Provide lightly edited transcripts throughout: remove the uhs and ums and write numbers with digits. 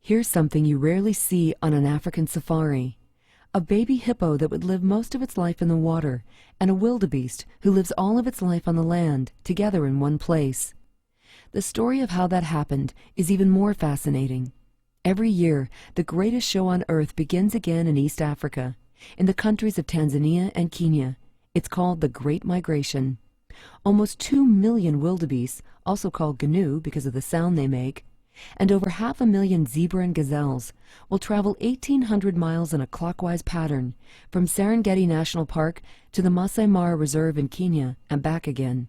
Here's something you rarely see on an African safari. A baby hippo that would live most of its life in the water, and a wildebeest who lives all of its life on the land, together in one place. The story of how that happened is even more fascinating. Every year, the greatest show on earth begins again in East Africa, in the countries of Tanzania and Kenya. It's called the Great Migration. Almost 2 million wildebeests, also called gnu because of the sound they make, and over 500,000 zebra and gazelles will travel 1,800 miles in a clockwise pattern from Serengeti National Park to the Masai Mara Reserve in Kenya and back again.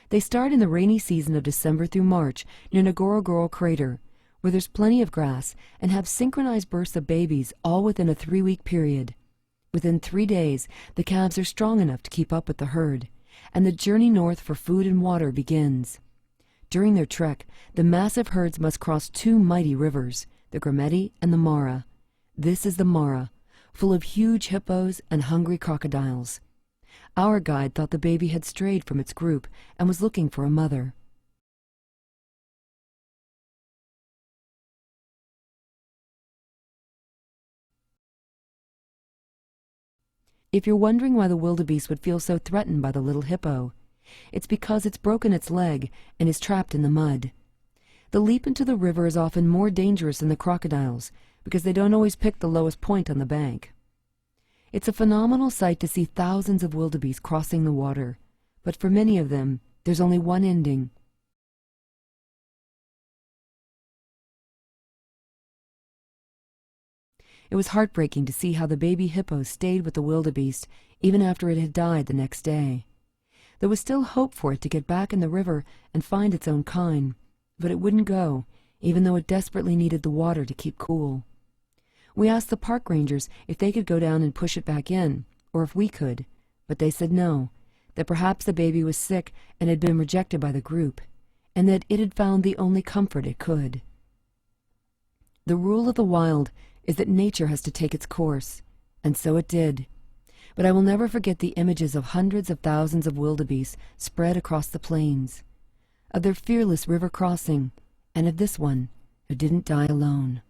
They start in the rainy season of December through March near Ngorongoro Crater, where there's plenty of grass, and have synchronized births of babies all within a 3-week period. Within 3 days, the calves are strong enough to keep up with the herd, and the journey north for food and water begins. During their trek, the massive herds must cross 2 mighty rivers, the Grameti and the Mara. This is the Mara, full of huge hippos and hungry crocodiles. Our guide thought the baby had strayed from its group and was looking for a mother. If you're wondering why the wildebeest would feel so threatened by the little hippo, it's because it's broken its leg and is trapped in the mud. The leap into the river is often more dangerous than the crocodiles because they don't always pick the lowest point on the bank. It's a phenomenal sight to see thousands of wildebeest crossing the water, but for many of them, there's only one ending. It was heartbreaking to see how the baby hippo stayed with the wildebeest even after it had died the next day. There was still hope for it to get back in the river and find its own kind, but it wouldn't go, even though it desperately needed the water to keep cool. We asked the park rangers if they could go down and push it back in, or if we could, but they said no, that perhaps the baby was sick and had been rejected by the group, and that it had found the only comfort it could. The rule of the wild is that nature has to take its course, and so it did. But I will never forget the images of hundreds of thousands of wildebeest spread across the plains, of their fearless river crossing, and of this one who didn't die alone.